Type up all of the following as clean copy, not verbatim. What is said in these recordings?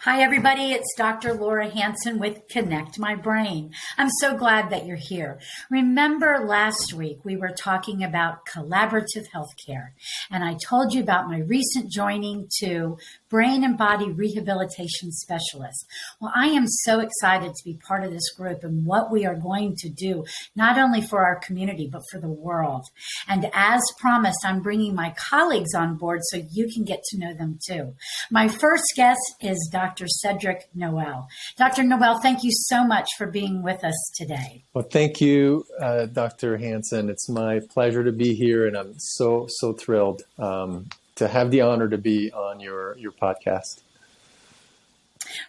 Hi, everybody. It's Dr. Laura Hanson with Connect My Brain. I'm so glad that you're here. Remember last week we were talking about collaborative healthcare, and I told you about my recent joining to Brain and Body Rehabilitation Specialist. Well, I am so excited to be part of this group and what we are going to do, not only for our community, but for the world. And as promised, I'm bringing my colleagues on board so you can get to know them too. My first guest is Dr. Cedrick Noel. Dr. Noel, thank you so much for being with us today. Well, thank you, Dr. Hanson. It's my pleasure to be here, and I'm so thrilled to have the honor to be on your podcast.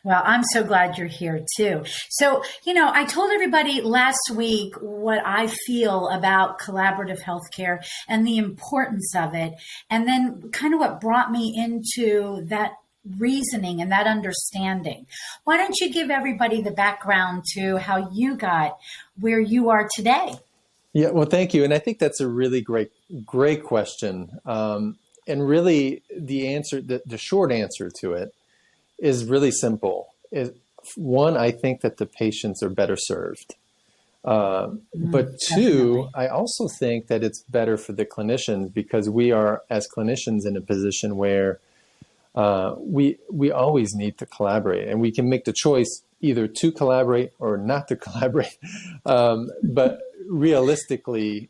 Well, I'm so glad you're here too. So, I told everybody last week what I feel about collaborative healthcare and the importance of it, and then kind of what brought me into that reasoning and that understanding. Why don't you give everybody the background to how you got where you are today? Yeah, well, thank you. And I think that's a really great question. And really the answer, the short answer to it is really simple. One, I think that the patients are better served. But two, Definitely. I also think that it's better for the clinicians because we are, as clinicians, in a position where we always need to collaborate, and we can make the choice either to collaborate or not to collaborate. But realistically,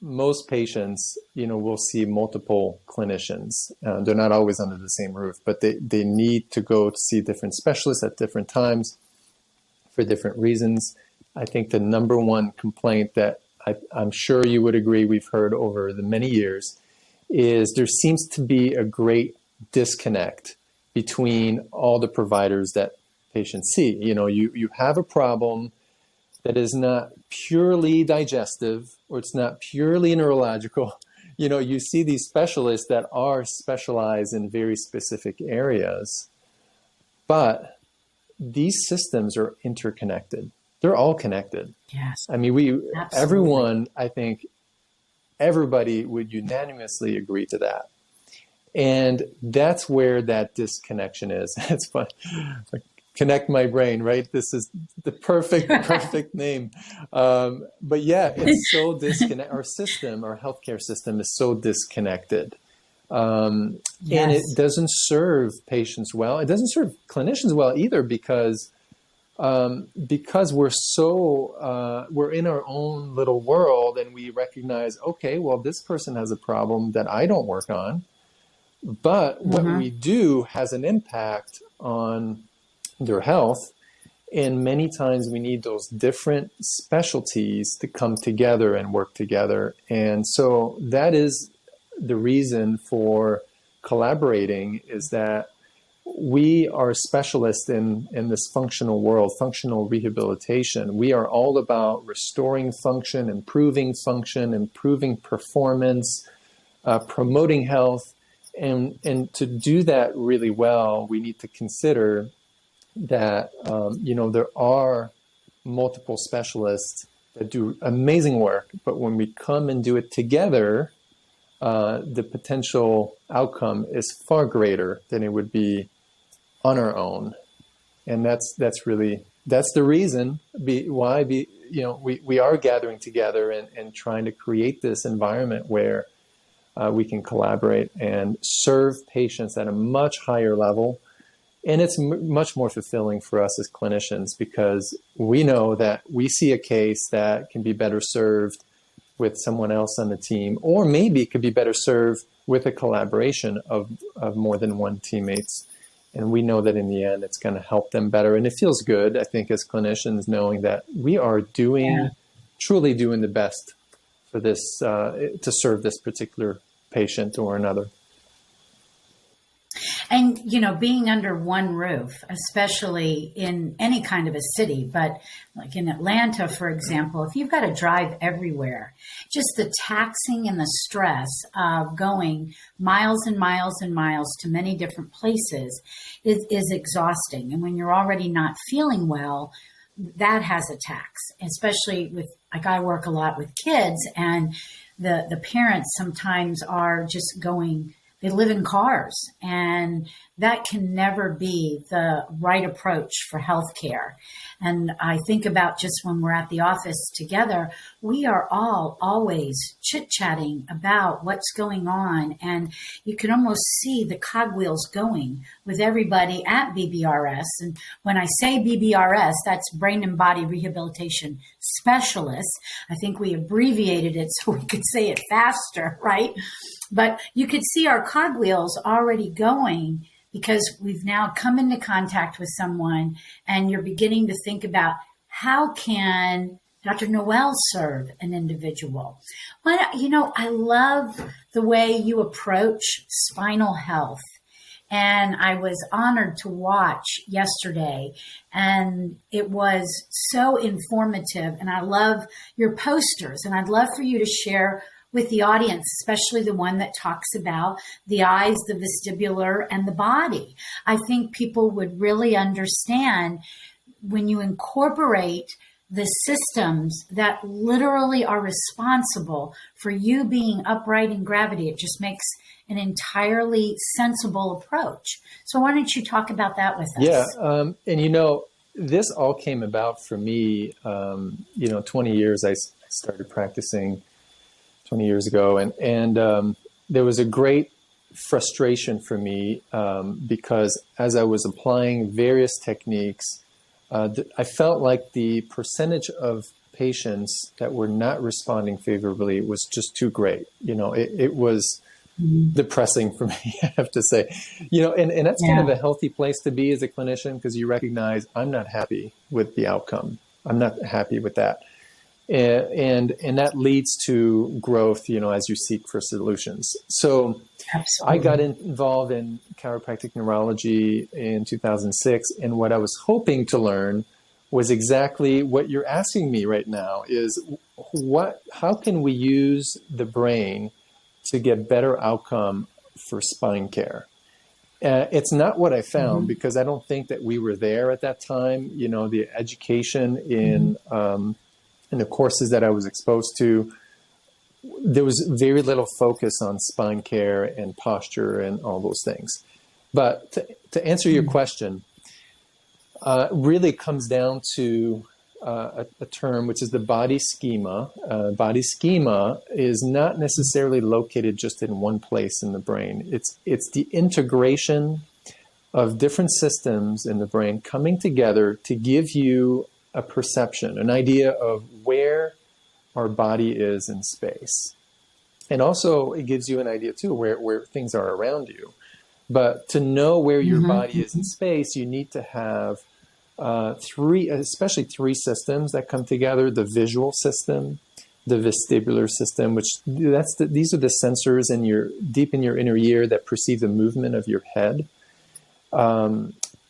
most patients, will see multiple clinicians. They're not always under the same roof, but they need to go to see different specialists at different times for different reasons. I think the number one complaint that I'm sure you would agree we've heard over the many years is there seems to be a great disconnect between all the providers that patients see. You have a problem that is not purely digestive or it's not purely neurological. You see these specialists that are specialized in very specific areas, but these systems are interconnected. They're all connected. Yes. I mean, everyone, I think everybody would unanimously agree to that. And that's where that disconnection is. It's fun. Connect My Brain, right? This is the perfect name. But yeah, it's so disconnected. Our healthcare system is so disconnected. And it doesn't serve patients well. It doesn't serve clinicians well either because we're we're in our own little world and we recognize, okay, well, this person has a problem that I don't work on. But what we do has an impact on their health. And many times we need those different specialties to come together and work together. And so that is the reason for collaborating, is that we are specialists in this functional world, functional rehabilitation. We are all about restoring function, improving performance, promoting health. And to do that really well, we need to consider that, there are multiple specialists that do amazing work, but when we come and do it together, the potential outcome is far greater than it would be on our own. And that's the reason why we are gathering together and trying to create this environment where we can collaborate and serve patients at a much higher level. And it's much more fulfilling for us as clinicians because we know that we see a case that can be better served with someone else on the team, or maybe it could be better served with a collaboration of more than one teammates. And we know that in the end, it's going to help them better. And it feels good, I think, as clinicians, knowing that we are truly doing the best for this, to serve this particular patient or another. And, being under one roof, especially in any kind of a city, but like in Atlanta, for example, if you've got to drive everywhere, just the taxing and the stress of going miles and miles and miles to many different places is exhausting. And when you're already not feeling well, that has a tax, especially with, like, I work a lot with kids, and the parents sometimes are just going they live in cars, and that can never be the right approach for healthcare. And I think about just when we're at the office together, we are all always chit-chatting about what's going on, and you can almost see the cogwheels going with everybody at BBRS. And when I say BBRS, that's Brain and Body Rehabilitation Specialist. I think we abbreviated it so we could say it faster, right? But you could see our cogwheels already going because we've now come into contact with someone, and you're beginning to think about how can Dr. Noel serve an individual. I love the way you approach spinal health. And I was honored to watch yesterday, and it was so informative. And I love your posters, and I'd love for you to share with the audience, especially the one that talks about the eyes, the vestibular, and the body. I think people would really understand when you incorporate the systems that literally are responsible for you being upright in gravity. It just makes an entirely sensible approach. So why don't you talk about that with us? Yeah. And this all came about for me, 20 years, I started practicing 20 years ago. And there was a great frustration for me because as I was applying various techniques, I felt like the percentage of patients that were not responding favorably was just too great. It was depressing for me, I have to say. And that's kind of a healthy place to be as a clinician, because you recognize I'm not happy with the outcome. I'm not happy with that. And that leads to growth, as you seek for solutions. So absolutely. I got involved in chiropractic neurology in 2006. And what I was hoping to learn was exactly what you're asking me right now is how can we use the brain to get better outcome for spine care? It's not what I found because I don't think that we were there at that time. The education in the courses that I was exposed to, there was very little focus on spine care and posture and all those things. But to answer your question, really comes down to a term, which is the body schema. Body schema is not necessarily located just in one place in the brain. It's the integration of different systems in the brain coming together to give you a perception, an idea of where our body is in space. And also it gives you an idea too, where things are around you. But to know where your body is in space, you need to have especially three systems that come together: the visual system, the vestibular system, which these are the sensors deep in your inner ear that perceive the movement of your head.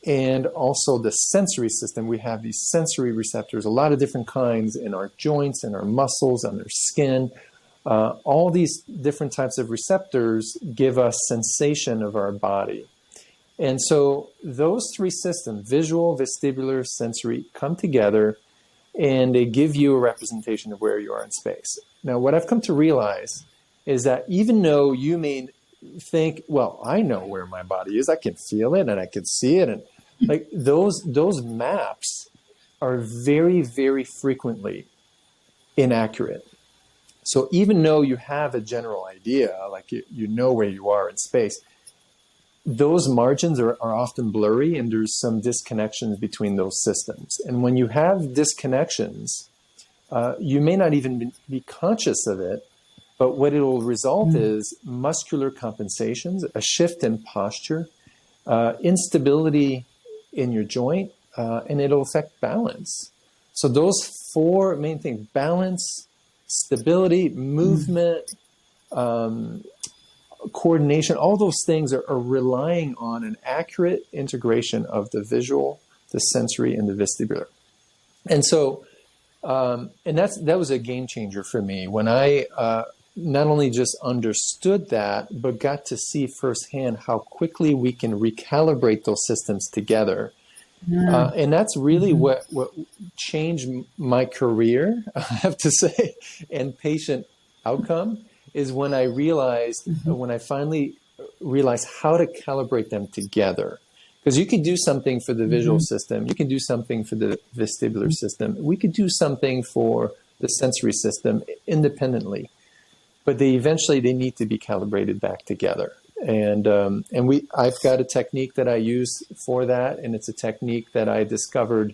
And also the sensory system. We have these sensory receptors, a lot of different kinds in our joints, in our muscles, on our skin. All these different types of receptors give us sensation of our body. And so those three systems, visual, vestibular, sensory, come together and they give you a representation of where you are in space. Now, what I've come to realize is that even though you may think, well, I know where my body is, I can feel it and I can see it, and like those maps are very, very frequently inaccurate. So even though you have a general idea, like you know where you are in space, those margins are often blurry and there's some disconnections between those systems. And when you have disconnections, you may not even be conscious of it, but what it will result is muscular compensations, a shift in posture, instability in your joint, and it'll affect balance. So those four main things: balance, stability, movement, coordination, all those things are relying on an accurate integration of the visual, the sensory, and the vestibular. And so, and that was a game changer for me when I not only just understood that, but got to see firsthand how quickly we can recalibrate those systems together. And that's really what changed my career, I have to say, and patient outcome, is when I realized, when I finally realize how to calibrate them together. Because you can do something for the visual system, you can do something for the vestibular system, we could do something for the sensory system independently, but they need to be calibrated back together. And I've got a technique that I use for that, and it's a technique that I discovered,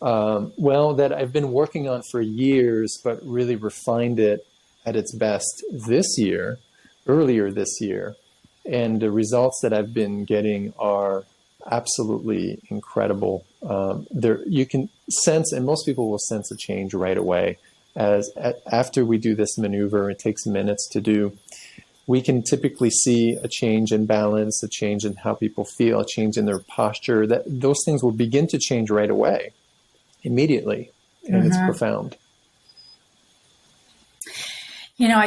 that I've been working on for years, but really refined it at its best earlier this year. And the results that I've been getting are absolutely incredible. You can sense, and most people will sense a change right away. After we do this maneuver, it takes minutes to do. We can typically see a change in balance, a change in how people feel, a change in their posture. Those things will begin to change right away, immediately, and it's profound. You know,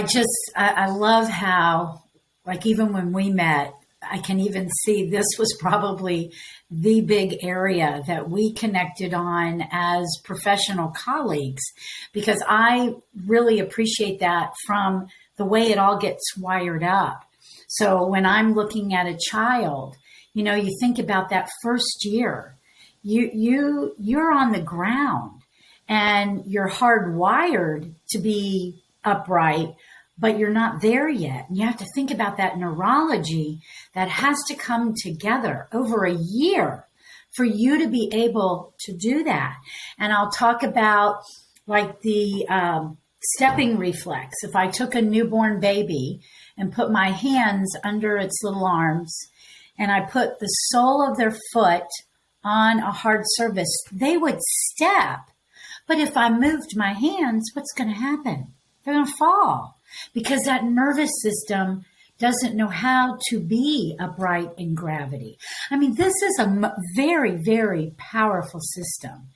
I love how, like, even when we met, I can even see this was probably the big area that we connected on as professional colleagues, because I really appreciate that from the way it all gets wired up. So when I'm looking at a child, you know, you think about that first year, you're on the ground and you're hardwired to be upright, but you're not there yet. And you have to think about that neurology that has to come together over a year for you to be able to do that. And I'll talk about like the stepping reflex. If I took a newborn baby and put my hands under its little arms and I put the sole of their foot on a hard surface, they would step. But if I moved my hands, what's going to happen? They're going to fall, because that nervous system doesn't know how to be upright in gravity. I mean, this is a very, very powerful system.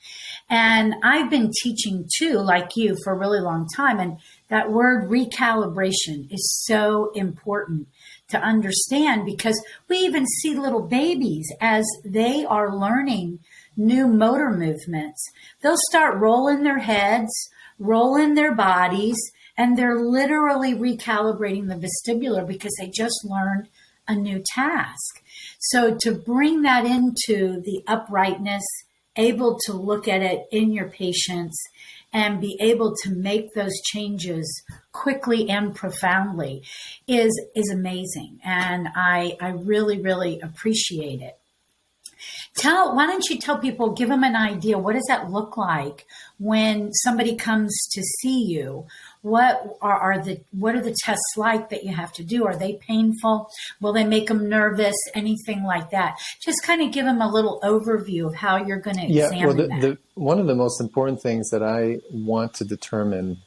And I've been teaching too, like you, for a really long time. And that word recalibration is so important to understand, because we even see little babies as they are learning new motor movements. They'll start rolling their heads, rolling their bodies, and they're literally recalibrating the vestibular because they just learned a new task. So to bring that into the uprightness, able to look at it in your patients and be able to make those changes quickly and profoundly is amazing. And I really, really appreciate it. Why don't you tell people, give them an idea, what does that look like when somebody comes to see you? What are the tests like that you have to do? Are they painful? Will they make them nervous? Anything like that? Just kind of give them a little overview of how you're going to examine that. One of the most important things that I want to determine,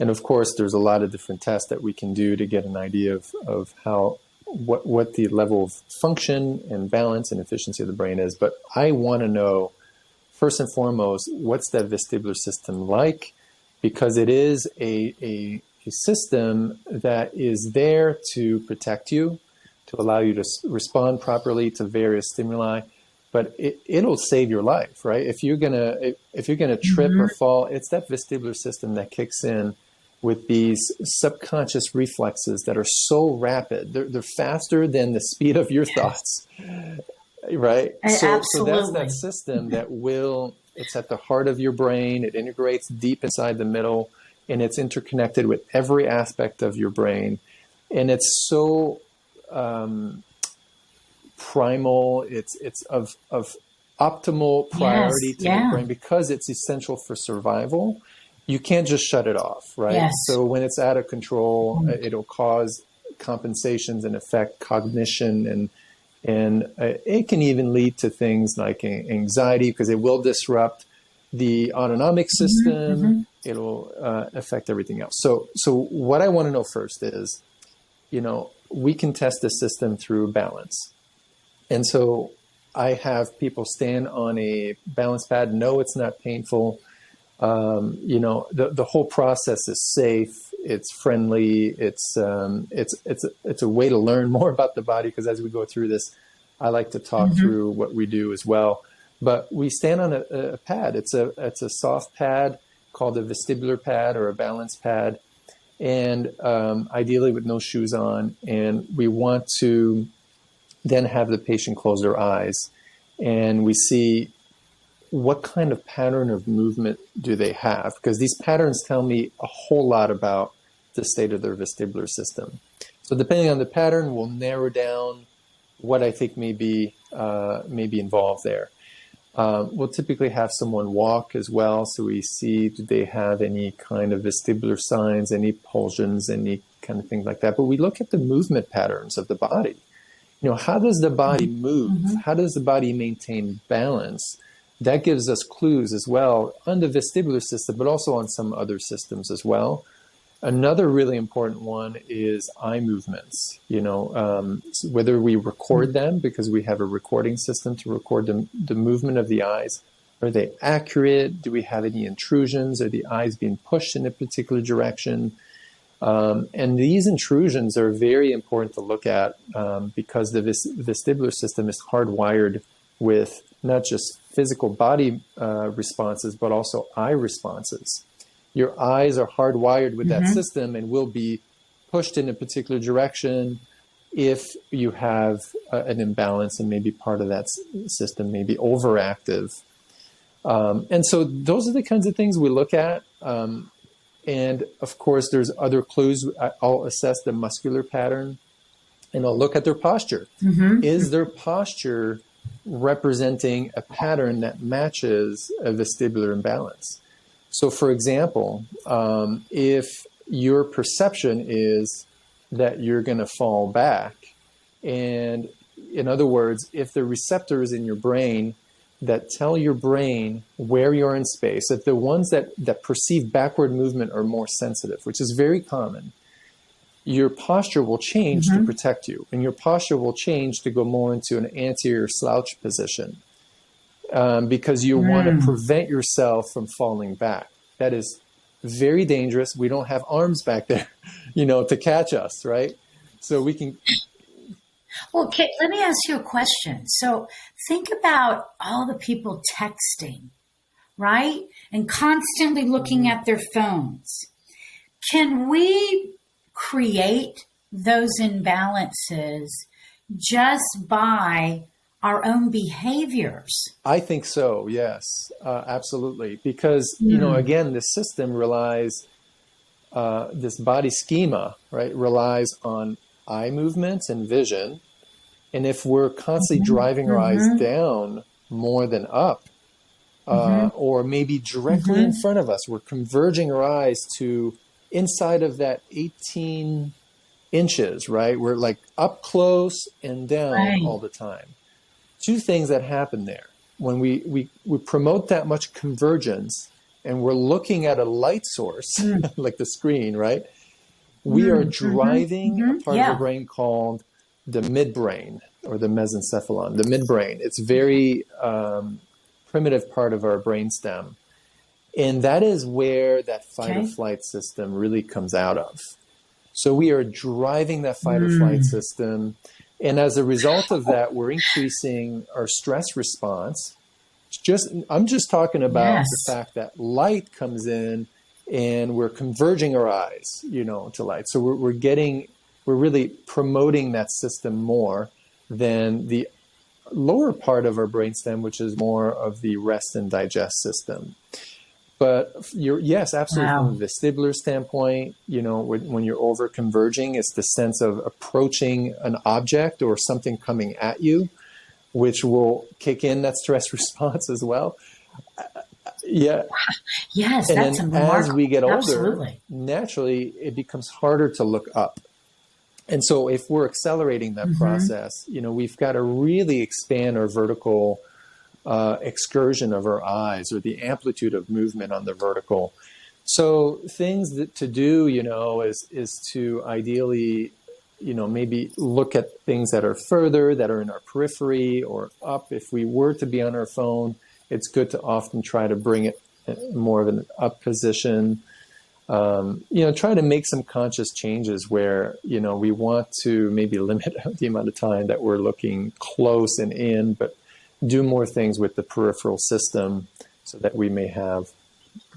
and of course there's a lot of different tests that we can do to get an idea of what the level of function and balance and efficiency of the brain is. But I want to know, first and foremost, what's that vestibular system like? Because it is a system that is there to protect you, to allow you to respond properly to various stimuli, but it'll save your life, right? If you're gonna trip or fall, it's that vestibular system that kicks in with these subconscious reflexes that are so rapid. They're faster than the speed of your thoughts, right? So that's that system that it's at the heart of your brain. It integrates deep inside the middle, and it's interconnected with every aspect of your brain. And it's so primal. It's of optimal priority to the brain because it's essential for survival. You can't just shut it off, right? Yes. So when it's out of control, it'll cause compensations and affect cognition, and it can even lead to things like anxiety, because it will disrupt the autonomic system. It'll affect everything else. So what I want to know first is, we can test the system through balance. And so I have people stand on a balance pad. No, it's not painful. The whole process is safe. It's friendly. It's a way to learn more about the body, because as we go through this, I like to talk through what we do as well. But we stand on a pad. It's a soft pad called a vestibular pad or a balance pad, and ideally with no shoes on. And we want to then have the patient close their eyes, and we see what kind of pattern of movement do they have, because these patterns tell me a whole lot about the state of their vestibular system. So depending on the pattern, we'll narrow down what I think may be involved there. We'll typically have someone walk as well, so we see, do they have any kind of vestibular signs, any pulsions, any kind of things like that. But we look at the movement patterns of the body. How does the body move? Mm-hmm. How does the body maintain balance? That gives us clues as well on the vestibular system, but also on some other systems as well. Another really important one is eye movements. Whether we record them, because we have a recording system to record the movement of the eyes. Are they accurate? Do we have any intrusions? Are the eyes being pushed in a particular direction? And these intrusions are very important to look at because the vestibular system is hardwired with not just physical body responses, but also eye responses. Your eyes are hardwired with that system and will be pushed in a particular direction if you have an imbalance, and maybe part of that system may be overactive. And so those are the kinds of things we look at. And of course, there's other clues. I'll assess the muscular pattern, and I'll look at their posture. Mm-hmm. Is their posture representing a pattern that matches a vestibular imbalance? So for example, if your perception is that you're going to fall back, and in other words, if the receptors in your brain that tell your brain where you're in space, if the ones that perceive backward movement are more sensitive, which is very common, your posture will change to protect you, and your posture will change to go more into an anterior slouch position because you want to prevent yourself from falling back. That is very dangerous. We don't have arms back there, to catch us, right? So we can... Well, Kate, let me ask you a question. So think about all the people texting, right? And constantly looking at their phones. Can we create those imbalances just by our own behaviors? I think so, yes, absolutely. Because, again, the system relies, this body schema, right, relies on eye movements and vision. And if we're constantly driving our eyes down more than up, or maybe directly in front of us, we're converging our eyes to inside of that 18 inches, right? We're like up close and down all the time. Two things that happen there. When we promote that much convergence and we're looking at a light source, like the screen, right? We are driving a part of the brain called the midbrain, or the mesencephalon, the midbrain. It's very primitive part of our brainstem. And that is where that fight or flight system really comes out of. So we are driving that fight or flight system. And as a result of that, we're increasing our stress response. I'm just talking about the fact that light comes in and we're converging our eyes, to light. So we're really promoting that system more than the lower part of our brainstem, which is more of the rest and digest system. But yes, absolutely. From a vestibular standpoint, when you're over converging, it's the sense of approaching an object or something coming at you, which will kick in that stress response as well. Yeah. Yes, and that's then remarkable. As we get older, Absolutely. Naturally, it becomes harder to look up. And so if we're accelerating that process, we've got to really expand our vertical excursion of our eyes, or the amplitude of movement on the vertical. So things to do, is to ideally, maybe look at things that are further, that are in our periphery or up. If we were to be on our phone, it's good to often try to bring it more of an up position. Try to make some conscious changes where, we want to maybe limit the amount of time that we're looking close and in, but do more things with the peripheral system so that we may have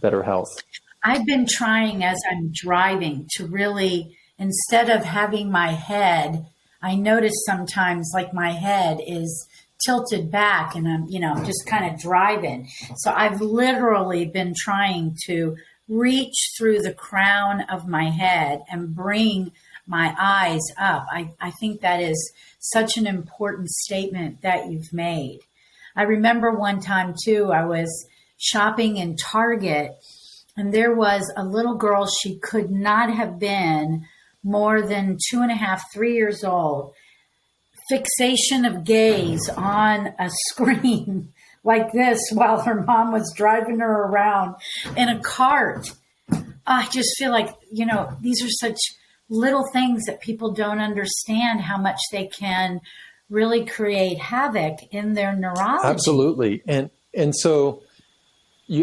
better health. I've been trying as I'm driving to really, instead of having my head, I notice sometimes like my head is tilted back and I'm, just kind of driving. So I've literally been trying to reach through the crown of my head and bring my eyes up. I think that is such an important statement that you've made. I remember one time too, I was shopping in Target and there was a little girl, she could not have been more than 2.5, 3 years old. Fixation of gaze on a screen like this while her mom was driving her around in a cart. I just feel like, these are such little things that people don't understand how much they can really create havoc in their neurology. Absolutely. And so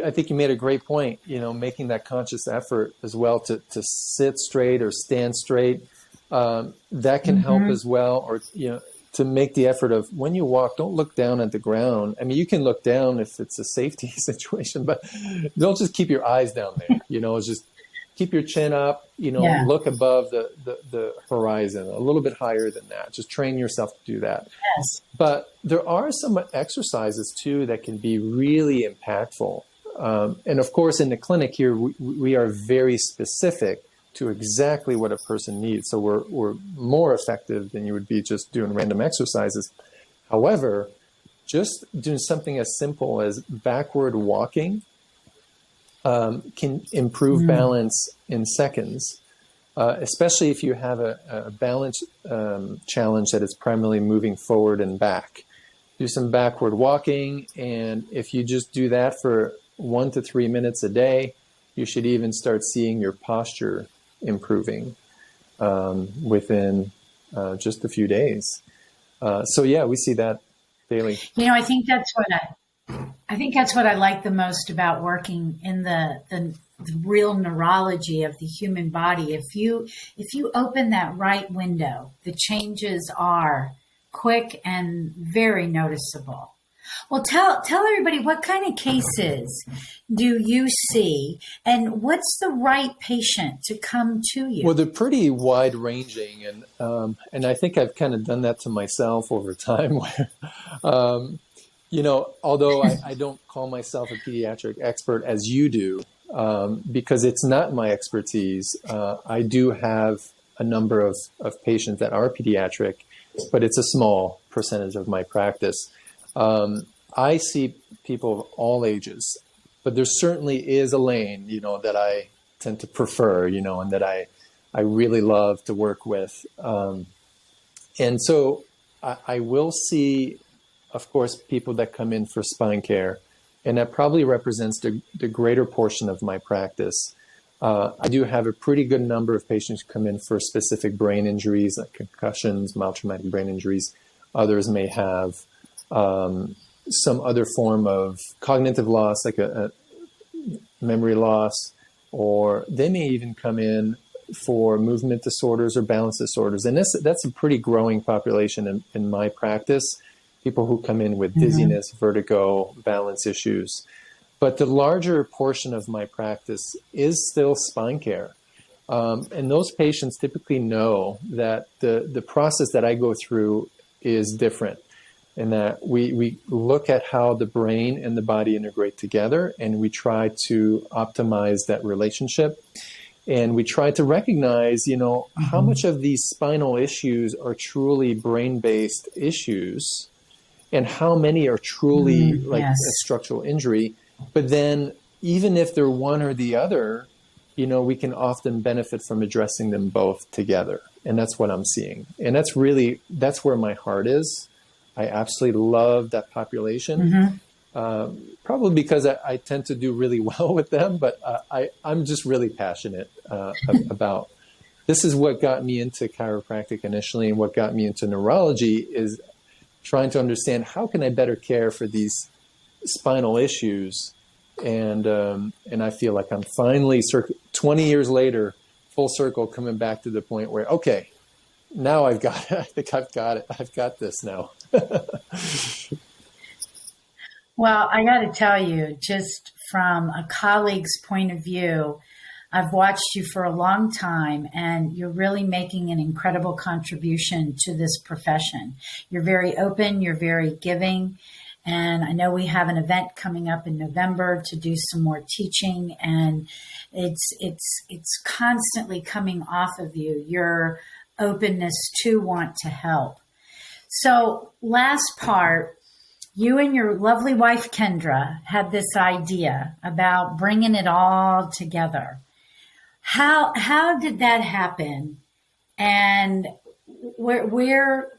I think you made a great point, making that conscious effort as well to sit straight or stand straight. That can help as well, or, to make the effort of when you walk, don't look down at the ground. I mean, you can look down if it's a safety situation, but don't just keep your eyes down there, just keep your chin up, look above the horizon, a little bit higher than that. Just train yourself to do that. Yes. But there are some exercises too that can be really impactful. And of course, in the clinic here, we are very specific to exactly what a person needs. So we're more effective than you would be just doing random exercises. However, just doing something as simple as backward walking can improve balance in seconds, especially if you have a balance challenge that is primarily moving forward and back. Do some backward walking, and if you just do that for 1 to 3 minutes a day, you should even start seeing your posture improving within just a few days. So yeah, we see that daily. I think that's what I like the most about working in the real neurology of the human body. If you open that right window, the changes are quick and very noticeable. Well, tell everybody, what kind of cases do you see, and what's the right patient to come to you? Well, they're pretty wide ranging, and I think I've kind of done that to myself over time. Where, although I don't call myself a pediatric expert as you do, because it's not my expertise. I do have a number of patients that are pediatric, but it's a small percentage of my practice. I see people of all ages, but there certainly is a lane, that I tend to prefer, and that I really love to work with. And so I will see, of course, people that come in for spine care, and that probably represents the greater portion of my practice. I do have a pretty good number of patients who come in for specific brain injuries, like concussions, mild traumatic brain injuries. Others may have some other form of cognitive loss, like a memory loss, or they may even come in for movement disorders or balance disorders. And that's a pretty growing population in my practice, people who come in with dizziness, vertigo, balance issues. But the larger portion of my practice is still spine care. And those patients typically know that the process that I go through is different, and that we look at how the brain and the body integrate together, and we try to optimize that relationship. And we try to recognize, how much of these spinal issues are truly brain-based issues, and how many are truly a structural injury. But then even if they're one or the other, we can often benefit from addressing them both together. And that's what I'm seeing. And that's where my heart is. I absolutely love that population, probably because I tend to do really well with them, but I'm just really passionate about this. Is what got me into chiropractic initially, and what got me into neurology is trying to understand how can I better care for these spinal issues. And I feel like I'm finally 20 years later, full circle, coming back to the point where, okay, now I've got it. I think I've got it. I've got this now. Well, I got to tell you, just from a colleague's point of view. I've watched you for a long time, and you're really making an incredible contribution to this profession. You're very open, you're very giving, and I know we have an event coming up in November to do some more teaching, and it's constantly coming off of you, your openness to want to help. So last part, you and your lovely wife, Kendra, had this idea about bringing it all together. How did that happen? And where were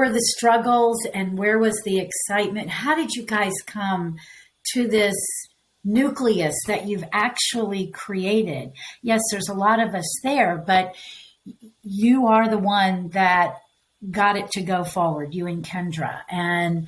the struggles and where was the excitement? How did you guys come to this nucleus that you've actually created? Yes, there's a lot of us there, but you are the one that got it to go forward, you and Kendra. And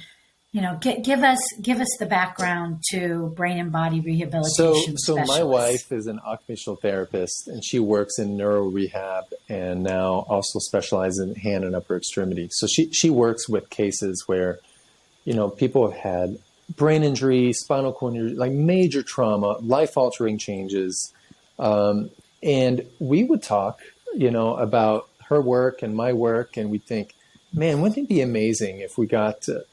give us the background to brain and body rehabilitation. So my wife is an occupational therapist, and she works in neuro rehab and now also specializes in hand and upper extremity. So she works with cases where, people have had brain injury, spinal cord injury, like major trauma, life-altering changes. And we would talk, about her work and my work, and we'd think, man, wouldn't it be amazing if we got to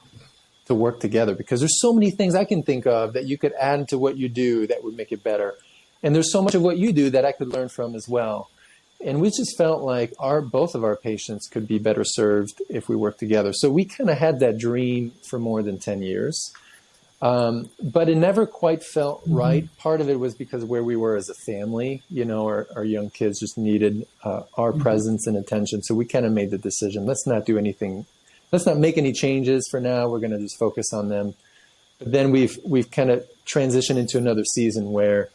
work together, because there's so many things I can think of that you could add to what you do that would make it better. And there's so much of what you do that I could learn from as well. And we just felt like both of our patients could be better served if we worked together. So we kind of had that dream for more than 10 years. But it never quite felt right. Part of it was because of where we were as a family, our young kids just needed our presence and attention. So we kind of made the decision, let's not do anything. Let's not make any changes for now. We're going to just focus on them. But then we've kind of transitioned into another season where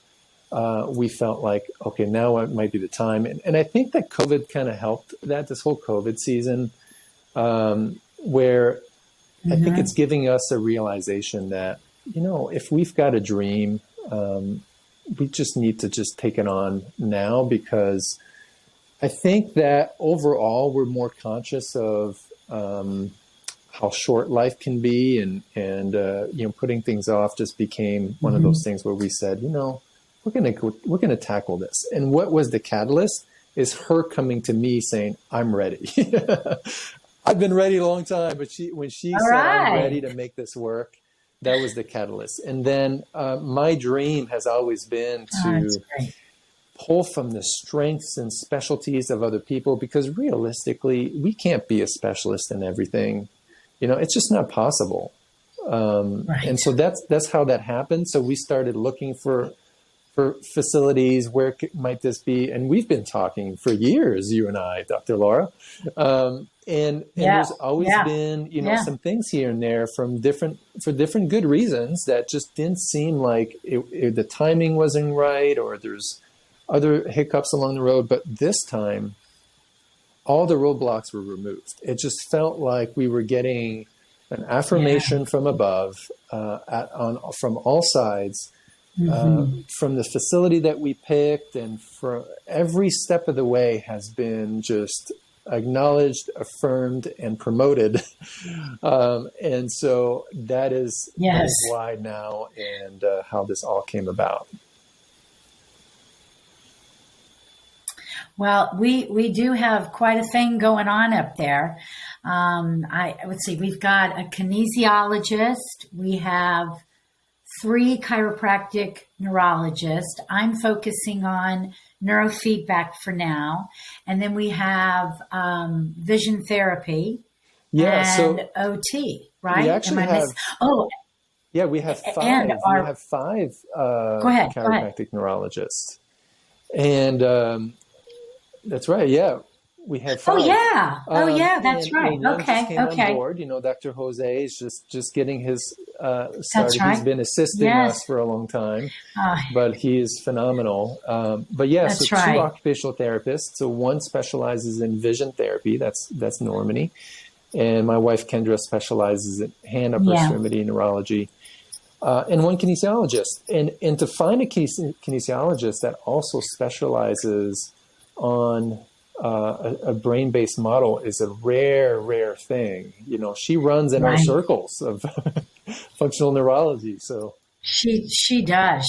we felt like, okay, now it might be the time. And I think that COVID kind of helped this whole COVID season, where I think it's giving us a realization that, if we've got a dream, we just need to just take it on now, because I think that overall we're more conscious of how short life can be, and putting things off just became one of those things where we said, we're going to tackle this. And what was the catalyst is her coming to me saying, I'm ready. I've been ready a long time, but when she said, I'm ready to make this work, that was the catalyst. And then my dream has always been to pull from the strengths and specialties of other people, because realistically, we can't be a specialist in everything. It's just not possible. And so that's how that happened. So we started looking for facilities. Where might this be? And we've been talking for years, you and I, Dr. Laura. And there's always been, some things here and there for different good reasons that just didn't seem like the timing wasn't right, or there's other hiccups along the road. But this time, all the roadblocks were removed. It just felt like we were getting an affirmation from above, from all sides, from the facility that we picked, and for every step of the way has been just acknowledged, affirmed, and promoted. And so that is why now, and how this all came about. Well, we do have quite a thing going on up there. Let's see, we've got a kinesiologist. We have 3 chiropractic neurologists. I'm focusing on neurofeedback for now. And then we have vision therapy and OT, right? We actually have... Yeah, we have 5. We have 5 chiropractic neurologists. And... that's right. Yeah, we have 5. That's right. One just came on board. Dr. Jose is just getting his started. Right. He's been assisting us for a long time, but he is phenomenal. But so 2 occupational therapists. So one specializes in vision therapy. That's Normani, and my wife Kendra specializes in hand upper extremity neurology. And one kinesiologist, and to find a kinesiologist that also specializes on a brain-based model is a rare thing. She runs in our circles of functional neurology. So She does.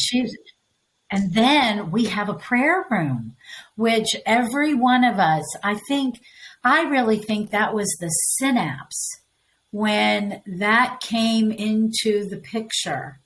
And then we have a prayer room, which every one of us, I really think that was the synapse when that came into the picture.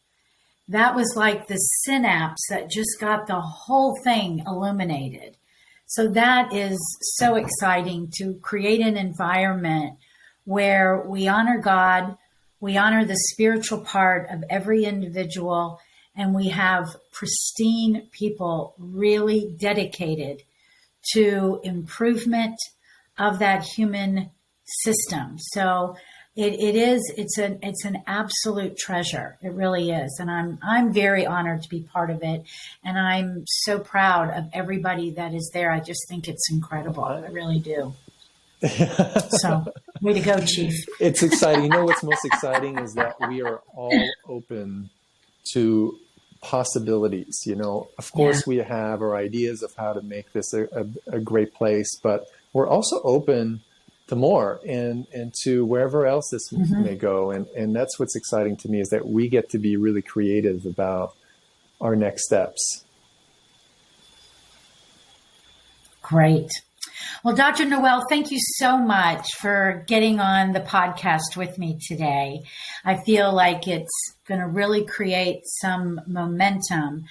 That was like the synapse that just got the whole thing illuminated. So that is so exciting to create an environment where we honor God, we honor the spiritual part of every individual, and we have pristine people really dedicated to improvement of that human system. So it's an absolute treasure. It really is. And I'm very honored to be part of it. And I'm so proud of everybody that is there. I just think it's incredible. I really do. So way to go, Chief. It's exciting. You know, what's most exciting is that we are all open to possibilities. You know, of course, we have our ideas of how to make this a great place, but we're also open to more and to wherever else this may go. And that's what's exciting to me, is that we get to be really creative about our next steps. Great. Well, Dr. Noel, thank you so much for getting on the podcast with me today. I feel like it's going to really create some momentum.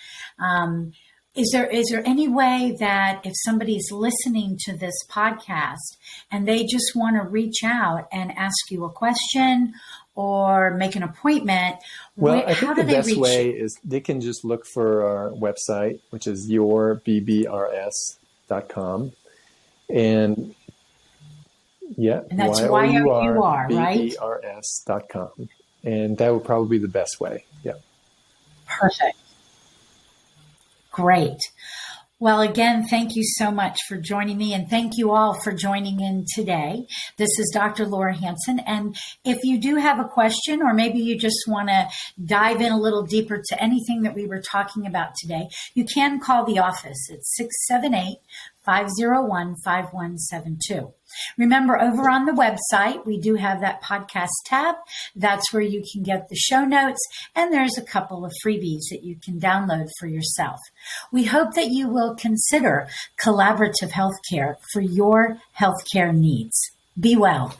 Is there any way that if somebody's listening to this podcast and they just want to reach out and ask you a question or make an appointment, well, I think the best way is they can just look for our website, which is yourbbrs.com. And that's YOUR, right? BBRS.com. And that would probably be the best way. Yeah. Perfect. Great. Well, again, thank you so much for joining me, and thank you all for joining in today. This is Dr. Laura Hanson, and if you do have a question, or maybe you just want to dive in a little deeper to anything that we were talking about today, you can call the office at 678-501-5172. Remember, over on the website, we do have that podcast tab. That's where you can get the show notes, and there's a couple of freebies that you can download for yourself. We hope that you will consider collaborative healthcare for your healthcare needs. Be well.